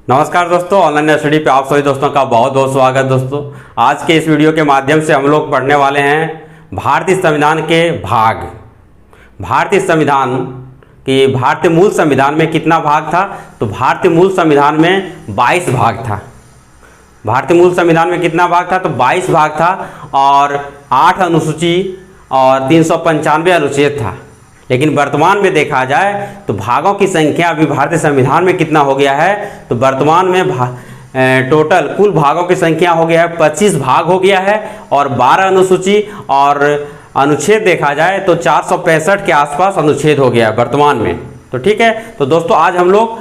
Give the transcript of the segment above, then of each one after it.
नमस्कार दोस्तों, online study पे आप सभी दोस्तों का बहुत बहुत स्वागत। दोस्तों आज के इस वीडियो के माध्यम से हम लोग पढ़ने वाले हैं भारतीय संविधान के भाग। भारतीय संविधान की भारतीय मूल संविधान में कितना भाग था? तो भारतीय मूल संविधान में 22 भाग था। भारतीय मूल संविधान में कितना भाग था? तो 22 भाग था और 8 अनुसूची और 395 अनुच्छेद था। लेकिन वर्तमान में देखा जाए तो भागों की संख्या अभी भारतीय संविधान में कितना हो गया है? तो वर्तमान में टोटल कुल भागों की संख्या हो गया है 25 भाग हो गया है और 12 अनुसूची और अनुच्छेद देखा जाए तो 465 के आसपास अनुच्छेद हो गया है वर्तमान में। तो ठीक है, तो दोस्तों आज हम लोग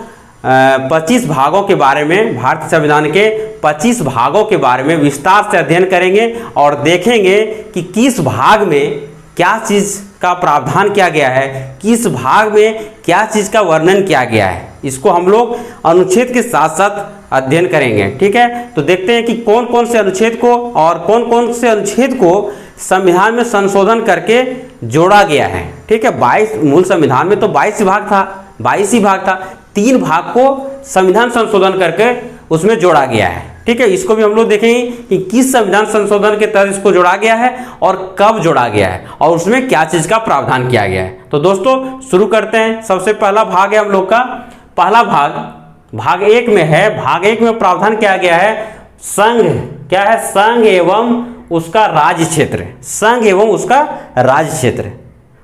25 भागों के बारे में, भारतीय संविधान के 25 भागों के बारे में विस्तार से अध्ययन करेंगे और देखेंगे कि किस भाग में क्या चीज़ का प्रावधान किया गया है, किस भाग में क्या चीज़ का वर्णन किया गया है। इसको हम लोग अनुच्छेद के साथ साथ अध्ययन करेंगे। ठीक है, तो देखते हैं कि कौन कौन से अनुच्छेद को और कौन कौन से अनुच्छेद को संविधान में संशोधन करके जोड़ा गया है। ठीक है, 22 मूल संविधान में तो 22 ही भाग था। 3 भाग को संविधान संशोधन करके उसमें जोड़ा गया है। ठीक है, इसको भी हम लोग देखेंगे कि किस संविधान संशोधन के तहत इसको जोड़ा गया है और कब जोड़ा गया है और उसमें क्या चीज का प्रावधान किया गया है। तो दोस्तों शुरू करते हैं। सबसे पहला भाग है हम लोग का पहला भाग 1 में है। भाग 1 में प्रावधान किया गया है संघ। क्या है? संघ एवं उसका राज्य क्षेत्र। संघ एवं उसका राज्य क्षेत्र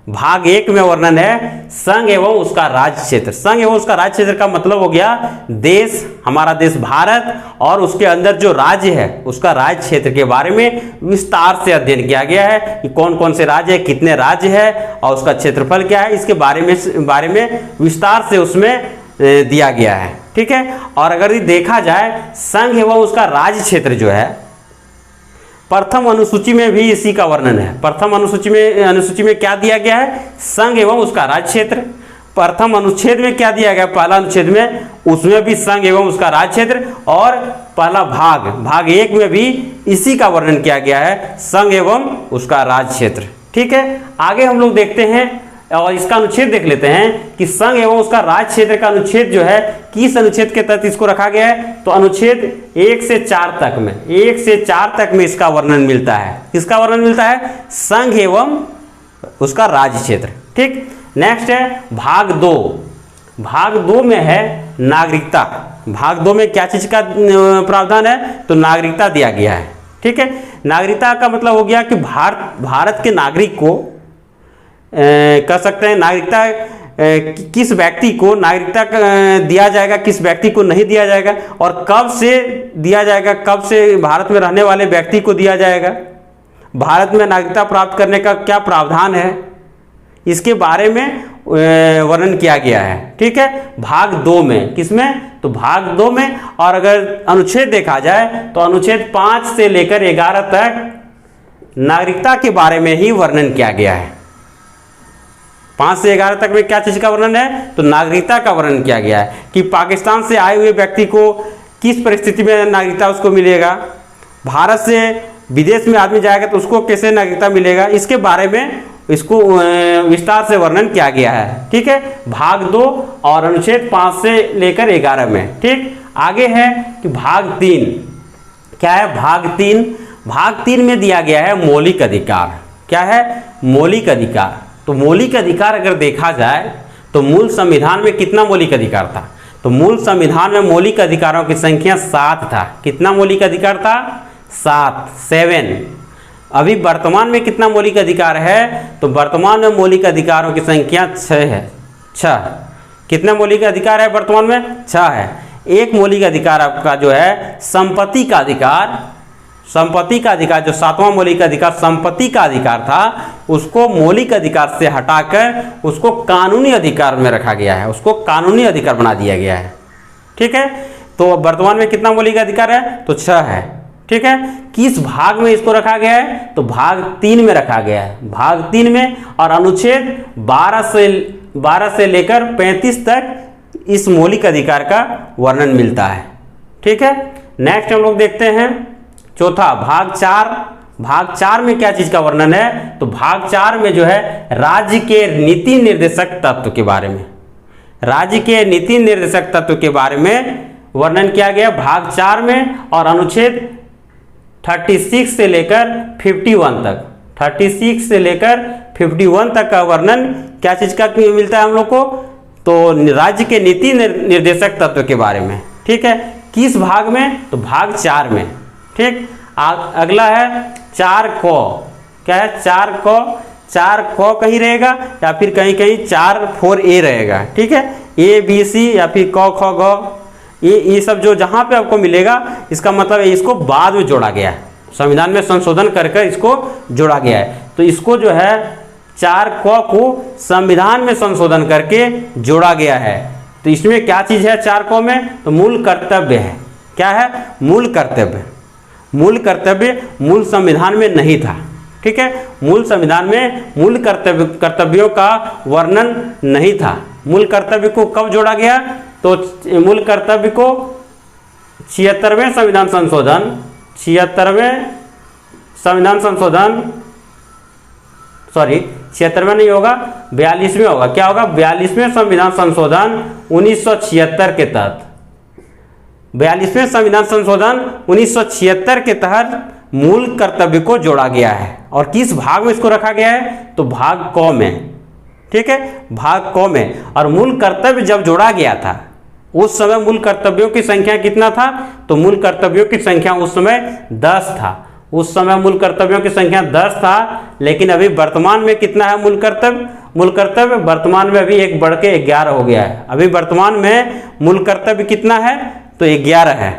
भाग 1 में वर्णन है संघ एवं उसका राज्य क्षेत्र। संघ एवं उसका राज्य क्षेत्र का मतलब हो गया देश, हमारा देश भारत और उसके अंदर जो राज्य है उसका राज्य क्षेत्र के बारे में विस्तार से अध्ययन किया गया है कि कौन कौन से राज्य है, कितने राज्य है और उसका क्षेत्रफल क्या है, इसके बारे में विस्तार से उसमें दिया गया है। ठीक है, और अगर देखा जाए संघ एवं उसका राज्य क्षेत्र जो है प्रथम अनुसूची में भी इसी का वर्णन है। प्रथम अनुसूची में क्या दिया गया है? संघ एवं उसका राज्य क्षेत्र। प्रथम अनुच्छेद में क्या दिया गया? पहला अनुच्छेद में उसमें भी संघ एवं उसका राज्य क्षेत्र और पहला भाग 1 में भी इसी का वर्णन किया गया है, संघ एवं उसका राज्य क्षेत्र। ठीक है, आगे हम लोग देखते हैं और इसका अनुच्छेद देख लेते हैं कि संघ एवं उसका राज्य क्षेत्र का अनुच्छेद जो है किस अनुच्छेद के तहत इसको रखा गया है। तो अनुच्छेद 1 से 4 तक में इसका वर्णन मिलता है। किसका वर्णन मिलता है? संघ एवं उसका राज्य क्षेत्र। ठीक, नेक्स्ट है भाग 2। भाग 2 में है नागरिकता। भाग 2 में क्या चीज का प्रावधान है? तो नागरिकता दिया गया है। ठीक है, नागरिकता का मतलब हो गया कि भारत के नागरिक को कह सकते हैं नागरिकता किस व्यक्ति को नागरिकता दिया जाएगा, किस व्यक्ति को नहीं दिया जाएगा और कब से दिया जाएगा, कब से भारत में रहने वाले व्यक्ति को दिया जाएगा, भारत में नागरिकता प्राप्त करने का क्या प्रावधान है, इसके बारे में वर्णन किया गया है। ठीक है, भाग 2 में। किसमें? तो भाग 2 में। और अगर अनुच्छेद देखा जाए तो अनुच्छेद 5 से लेकर 11 तक नागरिकता के बारे में ही वर्णन किया गया है। 5 से 11 तक में क्या चीज का वर्णन है? तो नागरिकता का वर्णन किया गया है कि पाकिस्तान से आए हुए व्यक्ति को किस परिस्थिति में नागरिकता उसको मिलेगा, भारत से विदेश में आदमी जाएगा तो उसको कैसे नागरिकता मिलेगा, इसके बारे में इसको विस्तार से वर्णन किया गया है। ठीक है, भाग 2 और अनुच्छेद 5 से लेकर 11 में। ठीक, आगे है कि भाग 3। क्या है? भाग 3 में दिया गया है मौलिक अधिकार। क्या है? मौलिक अधिकार। तो मौलिक अधिकार अगर देखा जाए तो मूल संविधान में कितना मौलिक अधिकार था? तो मूल संविधान में मौलिक अधिकारों की संख्या 7 था। कितना मौलिक अधिकार था? 7। अभी वर्तमान में कितना मौलिक अधिकार है? तो वर्तमान में मौलिक अधिकारों की संख्या 6 है। 6। कितने मौलिक अधिकार है वर्तमान में? 6 है। एक मौलिक अधिकार आपका जो है संपत्ति का अधिकार। संपत्ति का अधिकार जो 7वां मौलिक अधिकार संपत्ति का अधिकार था उसको मौलिक अधिकार से हटाकर उसको कानूनी अधिकार में रखा गया है, उसको कानूनी अधिकार बना दिया गया है। ठीक है, तो वर्तमान में कितना मौलिक अधिकार है? तो 6 है। ठीक है, किस भाग में इसको रखा गया है? तो भाग 3 में रखा गया है। भाग 3 में और अनुच्छेद 12 से लेकर 35 तक इस मौलिक अधिकार का वर्णन मिलता है। ठीक है, नेक्स्ट हम लोग देखते हैं चौथा भाग 4। भाग 4 में क्या चीज का वर्णन है? तो भाग 4 में जो है राज्य के नीति निर्देशक तत्व के बारे में, राज्य के नीति निर्देशक तत्व के बारे में वर्णन किया गया भाग 4 में, और अनुच्छेद 36 से लेकर 51 तक, 36 से लेकर 51 तक का वर्णन क्या चीज़ का मिलता है हम लोग को, तो राज्य के नीति निर्देशक तत्व के बारे में। ठीक है, किस भाग में, तो भाग 4 में। ठीक, अगला है 4 क, क्या है 4 क, 4 क कहीं रहेगा या फिर कहीं कहीं 4 रहेगा। ठीक है, ए बी सी या फिर क ख ग, ये सब जो जहाँ पे आपको मिलेगा, इसका मतलब है इसको बाद में जोड़ा गया है, संविधान में संशोधन कर इसको जोड़ा गया है। तो इसको जो है 4 क को संविधान में संशोधन करके जोड़ा गया है। तो इसमें क्या चीज़ है 4 क में, तो मूल कर्तव्य है। क्या है, मूल कर्तव्य। मूल कर्तव्य मूल संविधान में नहीं था। ठीक है, मूल संविधान में मूल कर्तव्यों का वर्णन नहीं था। मूल कर्तव्य को कब जोड़ा गया, तो मूल कर्तव्य को 76वें संविधान संशोधन, 76वें संविधान संशोधन, सॉरी 76वें नहीं होगा, 42वें होगा। क्या होगा, 42वें संविधान संशोधन 1976 के तहत, 42वें संविधान संशोधन 1976 के तहत मूल कर्तव्य को जोड़ा गया है। और किस भाग में इसको रखा गया है, तो भाग क में। ठीक है, भाग क में। और मूल कर्तव्य जब जोड़ा गया था उस समय मूल कर्तव्यों की संख्या कितना था, तो मूल कर्तव्यों की संख्या उस समय 10 था। उस समय मूल कर्तव्यों की संख्या 10 था, लेकिन अभी वर्तमान में कितना है मूल कर्तव्य, मूल कर्तव्य वर्तमान में अभी एक बढ़ के 11 हो गया है। अभी वर्तमान में मूल कर्तव्य कितना है, तो 11 है।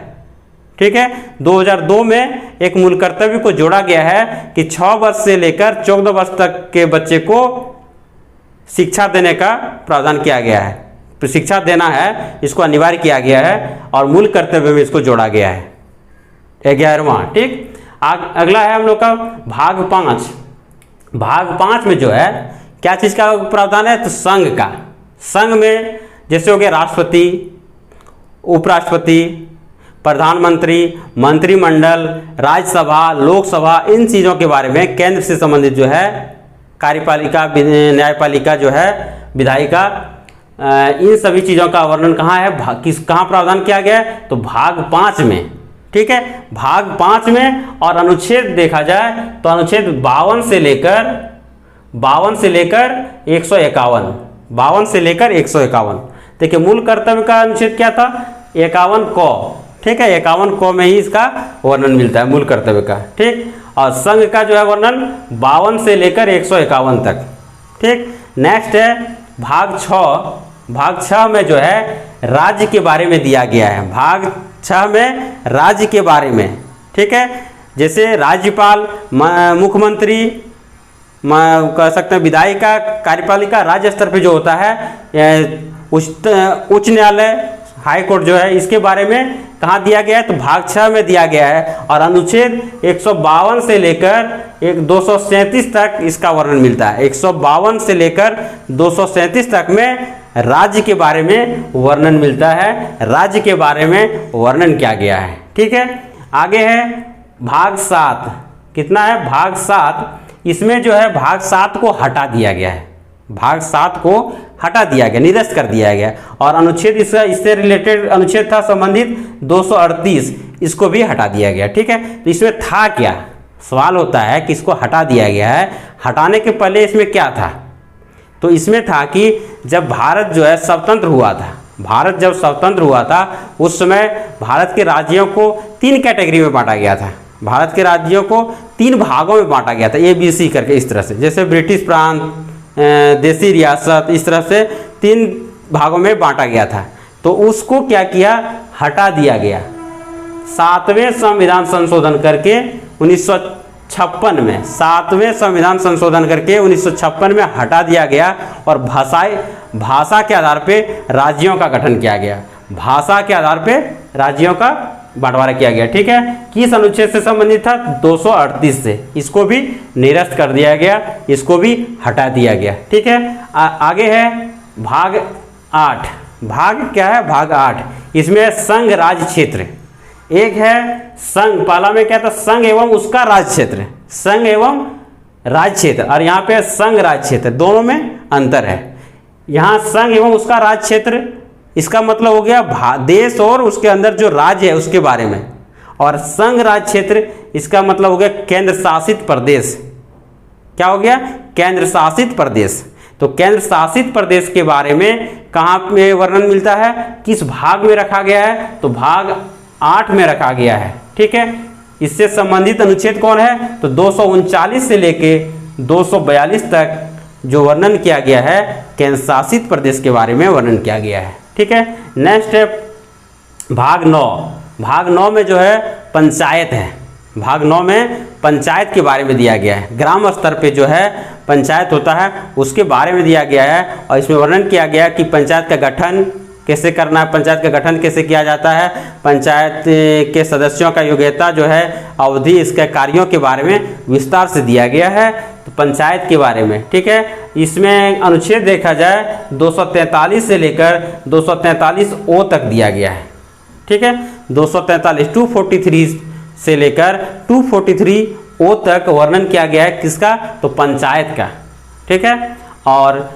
ठीक है, 2002 में एक मूल कर्तव्य को जोड़ा गया है कि 6 वर्ष से लेकर 14 वर्ष तक के बच्चे को शिक्षा देने का प्रावधान किया गया है। तो शिक्षा देना है, इसको अनिवार्य किया गया है और मूल कर्तव्य में इसको जोड़ा गया है, 11वां। ठीक, अगला है हम लोग का भाग 5। भाग 5 में जो है क्या चीज़ का प्रावधान है, तो संघ का। संघ में जैसे हो गया राष्ट्रपति, उपराष्ट्रपति, प्रधानमंत्री, मंत्रिमंडल, राज्यसभा, लोकसभा, इन चीज़ों के बारे में केंद्र से संबंधित जो है कार्यपालिका, न्यायपालिका जो है, विधायिका, इन सभी चीज़ों का वर्णन कहाँ है, कहाँ प्रावधान किया गया है, तो भाग 5 में। ठीक है, भाग 5 में। और अनुच्छेद देखा जाए तो अनुच्छेद 52 से लेकर 151, 52 से लेकर 151। देखिए मूल कर्तव्य का अनुच्छेद क्या था, 51 क। ठीक है, 51 क में ही इसका वर्णन मिलता है मूल कर्तव्य का। ठीक, और संघ का जो है वर्णन 52 से लेकर 151 तक। ठीक, नेक्स्ट है भाग 6। भाग 6 में जो है राज्य के बारे में दिया गया है। भाग 6 में राज्य के बारे में। ठीक है, जैसे राज्यपाल, मुख्यमंत्री, कह सकते हैं विधायिका, कार्यपालिका, राज्य स्तर पे जो होता है, उच्च न्यायालय, हाई कोर्ट जो है, इसके बारे में कहाँ दिया गया है, तो भाग 6 में दिया गया है। और अनुच्छेद 152 से लेकर 237 तक इसका वर्णन मिलता है। 152 से लेकर 237 तक में राज्य के बारे में वर्णन मिलता है, राज्य के बारे में वर्णन किया गया है। ठीक है, आगे है भाग 7। कितना है, भाग 7। इसमें जो है भाग 7 को हटा दिया गया है, भाग 7 को हटा दिया गया, निरस्त कर दिया गया। और अनुच्छेद इससे रिलेटेड अनुच्छेद था संबंधित 238, इसको भी हटा दिया गया। ठीक है, तो इसमें था क्या, सवाल होता है कि इसको हटा दिया गया है, हटाने के पहले इसमें क्या था, तो इसमें था कि जब भारत जो है स्वतंत्र हुआ था, भारत जब स्वतंत्र हुआ था उस समय भारत के राज्यों को 3 कैटेगरी में बांटा गया था। भारत के राज्यों को 3 भागों में बांटा गया था, ABC करके, इस तरह से, जैसे ब्रिटिश प्रांत, देसी रियासत, इस तरह से 3 भागों में बांटा गया था। तो उसको क्या किया, हटा दिया गया 7वें संविधान संशोधन करके 1956 में, 7वें संविधान संशोधन करके 1956 में हटा दिया गया। और भाषा के आधार पे राज्यों का गठन किया गया, भाषा के आधार पे राज्यों का बंटवारा किया गया। ठीक है, किस अनुच्छेद से संबंधित था, 238 से, इसको भी निरस्त कर दिया गया, इसको भी हटा दिया गया। ठीक है, आगे है भाग 8। भाग क्या है, भाग 8। इसमें संघ राज्य क्षेत्र, एक है संघ, पहला में क्या था, संघ एवं उसका राज्य क्षेत्र, संघ एवं राज्य क्षेत्र, और यहाँ पे संघ राज्य क्षेत्र, दोनों में अंतर है। यहाँ संघ एवं उसका राज्य क्षेत्र इसका मतलब हो गया देश और उसके अंदर जो राज्य है उसके बारे में। और संघ राज्य क्षेत्र इसका मतलब हो गया केंद्र शासित प्रदेश। क्या हो गया? केंद्र शासित प्रदेश। तो केंद्र शासित प्रदेश के बारे में कहाँ पे वर्णन मिलता है, किस भाग में रखा गया है? तो भाग 8 में रखा गया है। ठीक है, इससे संबंधित अनुच्छेद कौन है? तो 239 से लेके 242 तक जो वर्णन किया गया है केंद्र शासित प्रदेश के बारे में वर्णन किया गया है। ठीक है, नेक्स्ट है भाग 9। भाग 9 में जो है पंचायत है। भाग 9 में पंचायत के बारे में दिया गया है। ग्राम स्तर पे जो है पंचायत होता है उसके बारे में दिया गया है। और इसमें वर्णन किया गया कि पंचायत का गठन कैसे करना है, पंचायत का गठन कैसे किया जाता है, पंचायत के सदस्यों का योग्यता जो है, अवधि, इसके कार्यों के बारे में विस्तार से दिया गया है। तो पंचायत के बारे में, ठीक है, इसमें अनुच्छेद देखा जाए 243 से लेकर 243 ओ तक दिया गया है। ठीक है, 243 243 से लेकर 243 ओ तक वर्णन किया गया है किसका? तो पंचायत का। ठीक है, और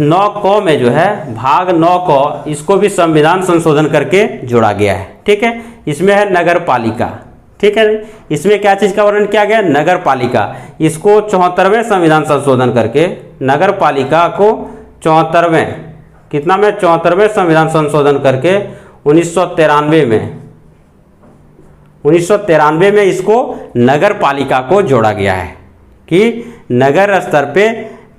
9 क में जो है भाग 9 क इसको भी संविधान संशोधन करके जोड़ा गया है। ठीक है, इसमें है नगर पालिका। ठीक है, इसमें क्या चीज़ का वर्णन किया गया? नगर पालिका। इसको 74वें संविधान संशोधन करके नगर पालिका को 74वें कितना में 74वें संविधान संशोधन करके 1993 में इसको नगर पालिका को जोड़ा गया है कि नगर स्तर पे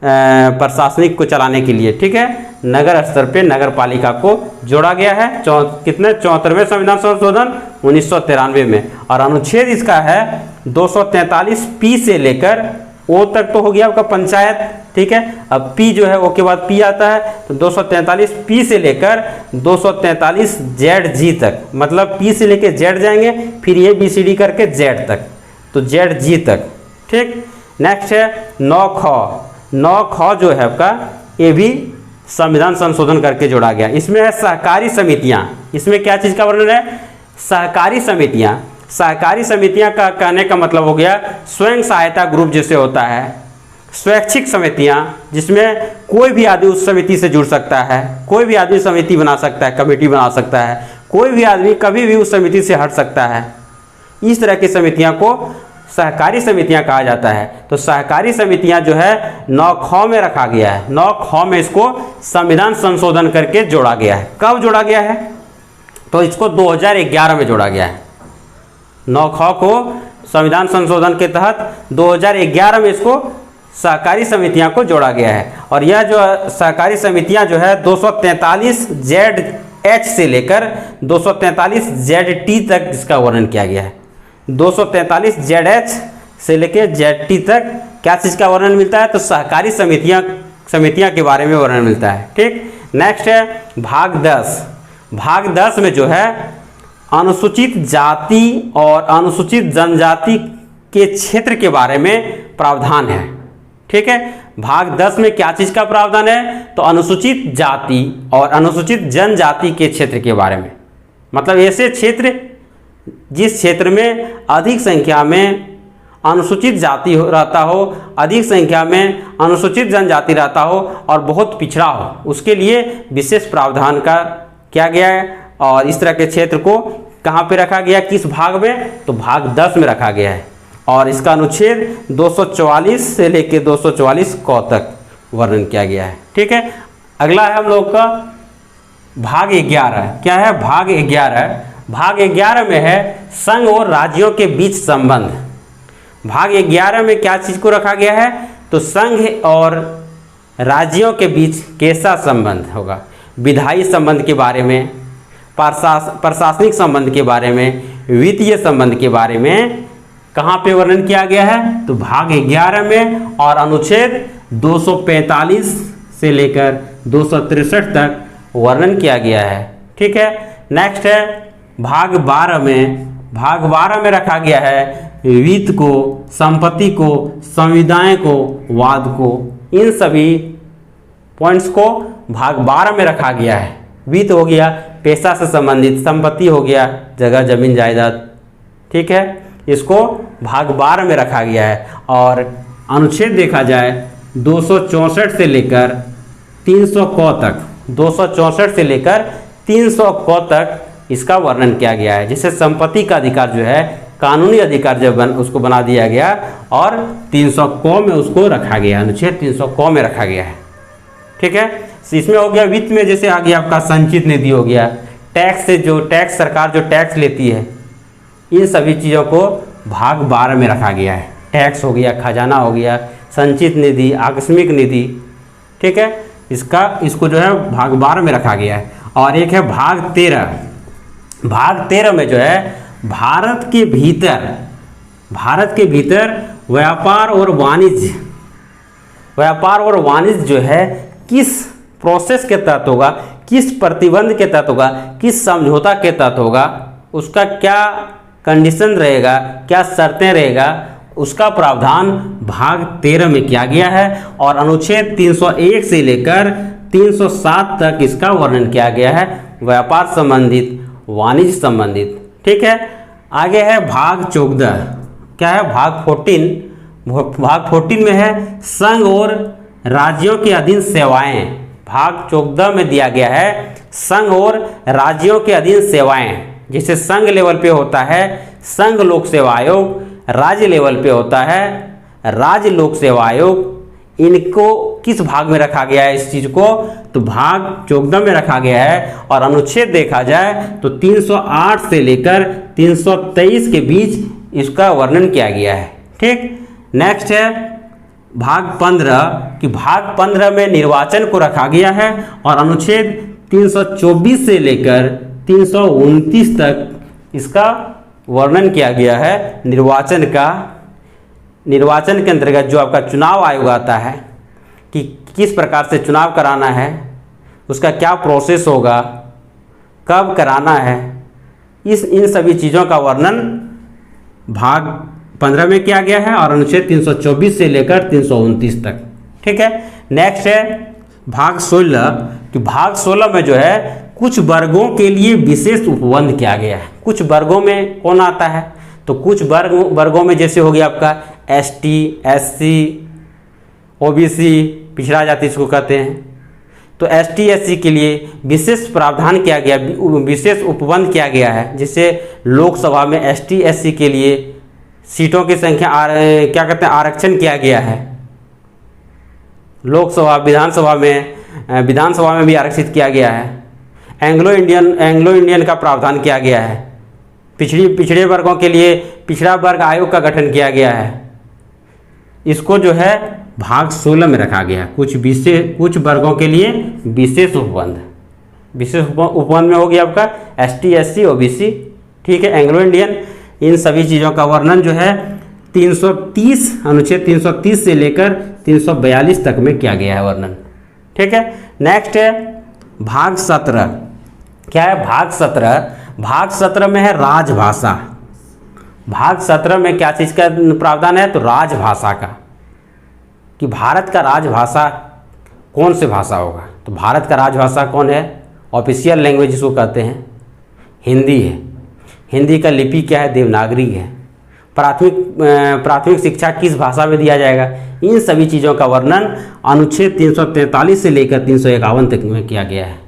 प्रशासनिक को चलाने के लिए। ठीक है, नगर स्तर पे नगर पालिका को जोड़ा गया है कितने 74वें संविधान संशोधन 1993 में। और अनुच्छेद इसका है 243 पी से लेकर ओ तक तो हो गया आपका पंचायत। ठीक है, अब पी जो है ओ के बाद पी आता है, तो 243 पी से लेकर 243 जेड जी तक, मतलब पी से लेकर जेड जाएंगे, फिर ये बी सी डी करके जेड तक, तो जेड जी तक। ठीक, नेक्स्ट है 9 ख। 9 ख जो है आपका ये भी संविधान संशोधन करके जोड़ा गया। इसमें है सहकारी समितियां। इसमें क्या चीज़ का वर्णन है? सहकारी समितियां। सहकारी समितियां का कहने का मतलब हो गया स्वयं सहायता ग्रुप जैसे होता है, स्वैच्छिक समितियां जिसमें कोई भी आदमी उस समिति से जुड़ सकता है, कोई भी आदमी समिति बना सकता है, कमेटी बना सकता है, कोई भी आदमी कभी भी उस समिति से हट सकता है। इस तरह की समितियां को सहकारी समितियां कहा जाता है। तो सहकारी समितियां जो है 9 ख में रखा गया है। 9 ख में इसको संविधान संशोधन करके जोड़ा गया है। कब जोड़ा गया है? तो इसको 2011 में जोड़ा गया है। 9 ख को संविधान संशोधन के तहत 2011 में इसको सहकारी समितियां को जोड़ा गया है। और यह जो सहकारी समितियां जो है 243 जेड एच से लेकर 243 जेड टी तक इसका वर्णन किया गया है। 243 जेड एच से लेकर जेड टी तक क्या चीज़ का वर्णन मिलता है? तो सहकारी समितियां के बारे में वर्णन मिलता है। ठीक, नेक्स्ट है भाग 10। भाग 10 में जो है अनुसूचित जाति और अनुसूचित जनजाति के क्षेत्र के बारे में प्रावधान है। ठीक है, भाग 10 में क्या चीज़ का प्रावधान है? तो अनुसूचित जाति और अनुसूचित जनजाति के क्षेत्र के बारे में, मतलब ऐसे क्षेत्र जिस क्षेत्र में अधिक संख्या में अनुसूचित जाति रहता हो, अधिक संख्या में अनुसूचित जनजाति रहता हो और बहुत पिछड़ा हो, उसके लिए विशेष प्रावधान का किया गया है। और इस तरह के क्षेत्र को कहाँ पे रखा गया, किस भाग में? तो भाग 10 में रखा गया है। और इसका अनुच्छेद 244 से लेकर 244 क तक वर्णन किया गया है। ठीक है, अगला है हम लोग का भाग 11। क्या है? भाग 11। भाग 11 में है संघ और राज्यों के बीच संबंध। भाग 11 में क्या चीज़ को रखा गया है? तो संघ और राज्यों के बीच कैसा संबंध होगा, विधायी संबंध के बारे में, प्रशासनिक संबंध के बारे में, वित्तीय संबंध के बारे में कहाँ पे वर्णन किया गया है? तो भाग 11 में। और अनुच्छेद 245 से लेकर 263 तक वर्णन किया गया है। ठीक है, नेक्स्ट है भाग 12 में। भाग 12 में रखा गया है वित्त को, संपत्ति को, संविदाएं को, वाद को, इन सभी पॉइंट्स को भाग 12 में रखा गया है। वित्त हो गया पैसा से संबंधित, संपत्ति हो गया जगह जमीन जायदाद। ठीक है, इसको भाग 12 में रखा गया है। और अनुच्छेद देखा जाए 264 से लेकर 300 क तक 264 से लेकर 300 क तक इसका वर्णन किया गया है। जिससे संपत्ति का अधिकार जो है कानूनी अधिकार जब उसको बना दिया गया और 300 क में उसको रखा गया, अनुच्छेद 300 क में रखा गया है। ठीक है, इसमें हो गया वित्त में, जैसे आ गया आपका संचित निधि हो गया, टैक्स से जो टैक्स सरकार जो टैक्स लेती है, इन सभी चीज़ों को भाग 12 में रखा गया है। टैक्स हो गया, खजाना हो गया, संचित निधि, आकस्मिक निधि। ठीक है, इसको जो है भाग 12 में रखा गया है। और एक है भाग 13। भाग 13 में जो है भारत के भीतर व्यापार और वाणिज्य जो है किस प्रोसेस के तहत होगा, किस प्रतिबंध के तहत होगा, किस समझौता के तहत होगा, उसका क्या कंडीशन रहेगा, क्या शर्तें रहेगा, उसका प्रावधान भाग 13 में किया गया है। और अनुच्छेद 301 से लेकर 307 तक इसका वर्णन किया गया है, व्यापार संबंधित, वाणिज्य संबंधित। ठीक है, आगे है भाग 14। क्या है? भाग 14। भाग 14 में है संघ और राज्यों के अधीन सेवाएं। भाग 14 में दिया गया है संघ और राज्यों के अधीन सेवाएं। जैसे संघ लेवल पे होता है संघ लोक सेवा आयोग, राज्य लेवल पे होता है राज्य लोक सेवा आयोग। इनको किस भाग में रखा गया है इस चीज को? तो भाग 14 में रखा गया है। और अनुच्छेद देखा जाए तो 308 से लेकर 323 के बीच इसका वर्णन किया गया है। ठीक, नेक्स्ट है भाग 15 कि भाग 15 में निर्वाचन को रखा गया है। और अनुच्छेद 324 से लेकर 329 तक इसका वर्णन किया गया है निर्वाचन का। निर्वाचन के अंतर्गत जो आपका चुनाव आयोग आता है कि किस प्रकार से चुनाव कराना है, उसका क्या प्रोसेस होगा, कब कराना है, इन सभी चीज़ों का वर्णन भाग 15 में किया गया है। और अनुच्छेद 324 से लेकर 329 तक। ठीक है, नेक्स्ट है भाग 16 कि भाग 16 में जो है कुछ वर्गों के लिए विशेष उपबंध किया गया है। कुछ वर्गों में कौन आता है? तो कुछ वर्गों में जैसे हो गया आपका ST, SC, OBC, पिछड़ा जाति इसको कहते हैं। तो ST, SC के लिए विशेष प्रावधान किया गया, विशेष उपबंध किया गया है। जिससे लोकसभा में ST, SC के लिए सीटों की संख्या क्या कहते हैं आरक्षण किया गया है। लोकसभा विधानसभा में भी आरक्षित किया गया है। एंग्लो इंडियन का प्रावधान किया गया है। पिछड़े वर्गों के लिए पिछड़ा वर्ग आयोग का गठन किया गया है। इसको जो है भाग 16 में रखा गया। कुछ वर्गों के लिए विशेष उपबंध में हो गया आपका ST, SC, OBC। ठीक है, एंग्लो इंडियन, इन सभी चीज़ों का वर्णन जो है 330 अनुच्छेद 330 से लेकर 342 तक में किया गया है वर्णन। ठीक है, नेक्स्ट है भाग 17। क्या है भाग 17? भाग 17 में है राजभाषा। भाग 17 में क्या चीज़ का प्रावधान है? तो राजभाषा का, कि भारत का राजभाषा कौन से भाषा होगा। तो भारत का राजभाषा कौन है? ऑफिशियल लैंग्वेज जिसको कहते हैं हिंदी है। हिंदी का लिपि क्या है? देवनागरी है। प्राथमिक शिक्षा किस भाषा में दिया जाएगा? इन सभी चीज़ों का वर्णन अनुच्छेद 343 से लेकर 351 तक में किया गया है।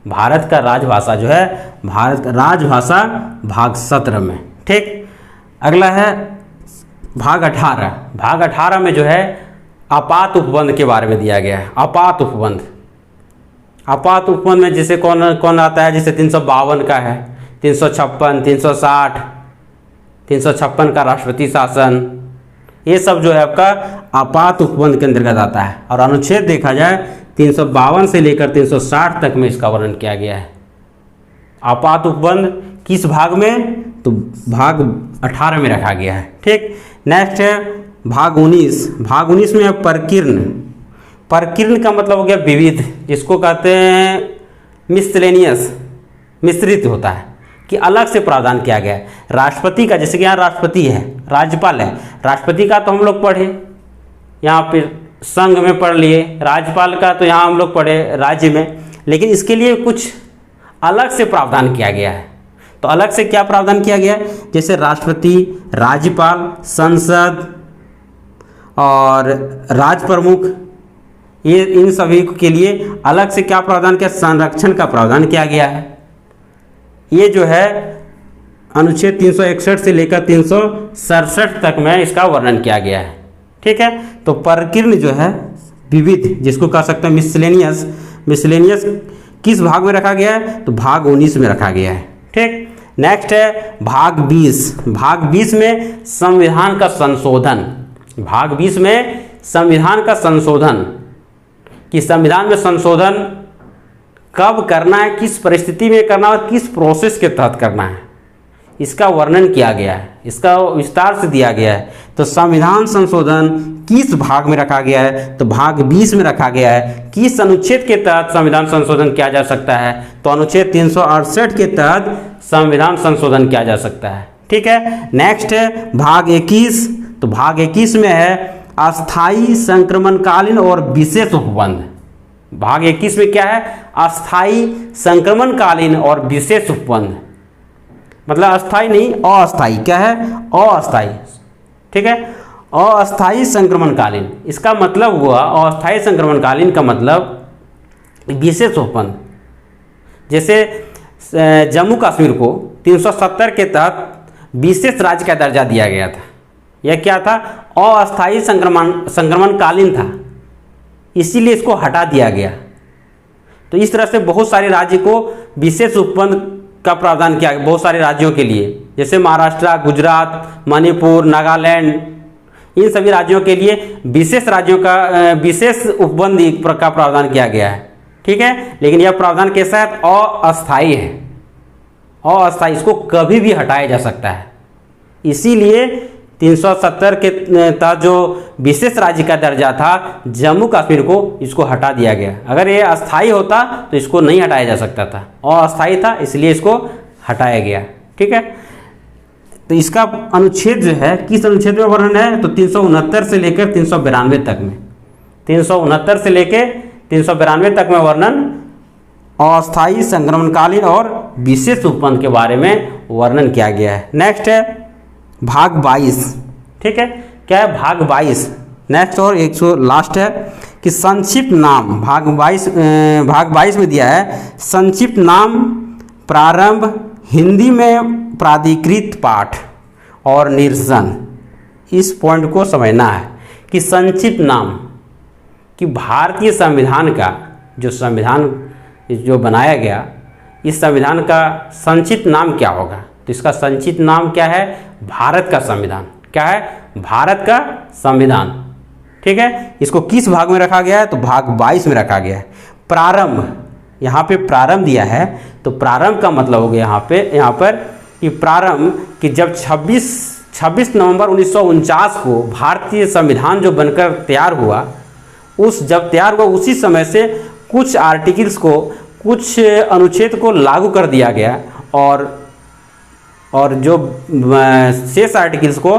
भारत का राजभाषा जो है भारत का राजभाषा भाग 17 में। ठीक, अगला है भाग 18। भाग 18 में जो है आपात उपबंध के बारे में दिया गया है। आपात उपबंध में जैसे कौन आता है? जैसे 352 का है, 356, 360, 356 का राष्ट्रपति शासन, ये सब जो है आपका आपात उपबंध के अंतर्गत आता है। और अनुच्छेद देखा जाए 352 से लेकर 360 तक में इसका वर्णन किया गया है। आपात उपबंध किस भाग में? तो भाग 18 में रखा गया है। ठीक, नेक्स्ट है भाग 19। भाग 19 में है प्रकीर्ण। प्रकीर्ण का मतलब हो गया विविध, जिसको कहते हैं मिसलेनियस, मिश्रित होता है, कि अलग से प्रावधान किया गया है। राष्ट्रपति का, जैसे कि यहाँ राष्ट्रपति है, राज्यपाल है, राष्ट्रपति का तो हम लोग पढ़े यहाँ पे संघ में पढ़ लिए, राज्यपाल का तो यहाँ हम लोग पढ़े राज्य में, लेकिन इसके लिए कुछ अलग से प्रावधान किया गया है। तो अलग से क्या प्रावधान किया गया है? जैसे राष्ट्रपति, राज्यपाल, संसद और राज प्रमुख, ये इन सभी के लिए अलग से क्या प्रावधान किया, संरक्षण का प्रावधान किया गया है। ये जो है अनुच्छेद 361 से लेकर 367 तक में इसका वर्णन किया गया है। ठीक है, तो प्रकीर्ण जो है विविध, जिसको कह सकते हैं मिसलेनियस, मिसलेनियस किस भाग में रखा गया है, तो भाग 19 में रखा गया है। ठीक, नेक्स्ट है भाग 20। भाग 20 में संविधान का संशोधन। भाग 20 में संविधान का संशोधन, कि संविधान में संशोधन कब करना है, किस परिस्थिति में करना है और किस प्रोसेस के तहत करना है, इसका वर्णन किया गया है, इसका विस्तार से दिया गया है। तो संविधान संशोधन किस भाग में रखा गया है, तो भाग 20 में रखा गया है। किस अनुच्छेद के तहत संविधान संशोधन किया जा सकता है, तो अनुच्छेद 368 के तहत संविधान संशोधन किया जा सकता है। ठीक है, नेक्स्ट है भाग 21। तो भाग 21 में है अस्थायी संक्रमणकालीन और विशेष उपबंध। भाग 21 में क्या है, अस्थायी संक्रमणकालीन और विशेष उपबंध, मतलब अस्थायी नहीं, अस्थायी क्या है, अस्थायी। ठीक है, अस्थायी संक्रमणकालीन, इसका मतलब हुआ अस्थायी संक्रमणकालीन का मतलब विशेष उपबंध। जैसे जम्मू कश्मीर को 370 के तहत विशेष राज्य का दर्जा दिया गया था। यह क्या था, अस्थायी संक्रमणकालीन था, इसीलिए इसको हटा दिया गया। तो इस तरह से बहुत सारे राज्य को विशेष उपबंध का प्रावधान किया गया, बहुत सारे राज्यों के लिए, जैसे महाराष्ट्र, गुजरात, मणिपुर, नागालैंड, इन सभी राज्यों के लिए विशेष राज्यों का विशेष उपबंध का प्रावधान किया गया है। ठीक है, लेकिन यह प्रावधान कैसा है, अस्थायी है, अस्थायी, इसको कभी भी हटाया जा सकता है। इसीलिए 370 के तहत जो विशेष राज्य का दर्जा था जम्मू कश्मीर को, इसको हटा दिया गया। अगर ये अस्थायी होता तो इसको नहीं हटाया जा सकता था, अस्थायी था इसलिए इसको हटाया गया। ठीक है, तो इसका अनुच्छेद जो है किस अनुच्छेद में वर्णन है, तो 369 से लेकर 392 तक में, 369 से लेकर 392 तक में वर्णन अस्थायी संक्रमणकालीन और विशेष उपबंध के बारे में वर्णन किया गया है। नेक्स्ट है भाग 22। ठीक है, क्या है भाग 22। नेक्स्ट और 100 लास्ट है कि संक्षिप्त नाम। भाग 22 में दिया है संक्षिप्त नाम, प्रारंभ, हिंदी में प्राधिकृत पाठ और निरसन। इस पॉइंट को समझना है कि संक्षिप्त नाम, कि भारतीय संविधान का जो बनाया गया, इस संविधान का संक्षिप्त नाम क्या होगा, तो इसका संक्षिप्त नाम क्या है, भारत का संविधान। क्या है, भारत का संविधान। ठीक है, इसको किस भाग में रखा गया है, तो भाग 22 में रखा गया है। प्रारंभ, यहाँ पे प्रारंभ दिया है, तो प्रारंभ का मतलब हो गया यहाँ पर कि प्रारंभ, कि जब 26 नवंबर 1949 को भारतीय संविधान जो बनकर तैयार हुआ, जब तैयार हुआ उसी समय से कुछ आर्टिकल्स को, कुछ अनुच्छेद को लागू कर दिया गया, और जो शेष आर्टिकल्स को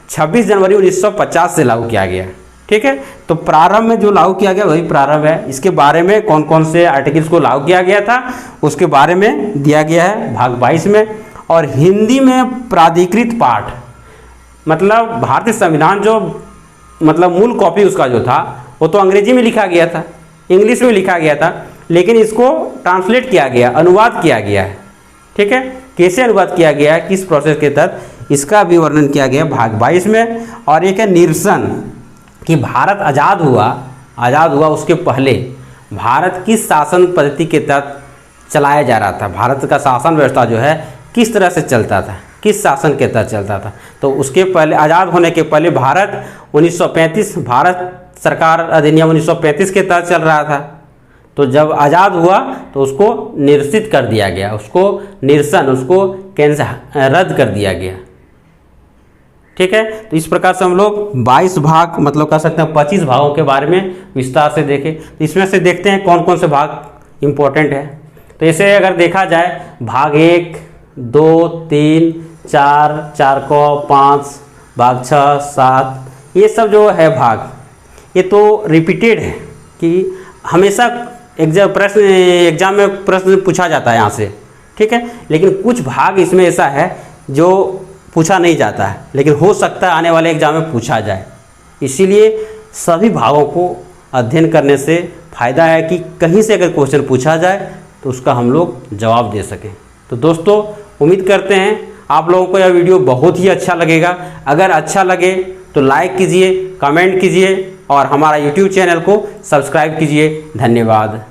26 जनवरी 1950 से लागू किया गया। ठीक है, तो प्रारंभ में जो लागू किया गया वही प्रारंभ है। इसके बारे में कौन कौन से आर्टिकल्स को लागू किया गया था उसके बारे में दिया गया है भाग 22 में। और हिंदी में प्राधिकृत पाठ, मतलब भारतीय संविधान जो मतलब मूल कॉपी उसका जो था वो तो अंग्रेजी में लिखा गया था, इंग्लिश में लिखा गया था, लेकिन इसको ट्रांसलेट किया गया, अनुवाद किया गया है। ठीक है, कैसे अनुवाद किया गया है, किस प्रोसेस के तहत, इसका भी वर्णन किया गया भाग 22 में। और एक है निरसन, कि भारत आज़ाद हुआ उसके पहले भारत किस शासन पद्धति के तहत चलाया जा रहा था, भारत का शासन व्यवस्था जो है किस तरह से चलता था, किस शासन के तहत चलता था। तो उसके पहले, आज़ाद होने के पहले भारत 1935, भारत सरकार अधिनियम 1935 के तहत चल रहा था। तो जब आज़ाद हुआ तो उसको निरसित कर दिया गया, उसको निरसन, उसको रद्द कर दिया गया। ठीक है, तो इस प्रकार से हम लोग 22 भाग, मतलब कह सकते हैं 25 भागों के बारे में विस्तार से देखें। तो इसमें से देखते हैं कौन कौन से भाग इम्पोर्टेंट है। तो इसे अगर देखा जाए, भाग 1, 2, 3, 4, 4 को 5, भाग 6, 7, ये सब जो है भाग, ये तो रिपीटेड है कि हमेशा एग्जाम में प्रश्न पूछा जाता है यहाँ से। ठीक है, लेकिन कुछ भाग इसमें ऐसा है जो पूछा नहीं जाता है, लेकिन हो सकता है आने वाले एग्जाम में पूछा जाए। इसीलिए सभी भागों को अध्ययन करने से फ़ायदा है कि कहीं से अगर क्वेश्चन पूछा जाए तो उसका हम लोग जवाब दे सकें। तो दोस्तों उम्मीद करते हैं आप लोगों को यह वीडियो बहुत ही अच्छा लगेगा। अगर अच्छा लगे तो लाइक कीजिए, कमेंट कीजिए और हमारा YouTube चैनल को सब्सक्राइब कीजिए। धन्यवाद।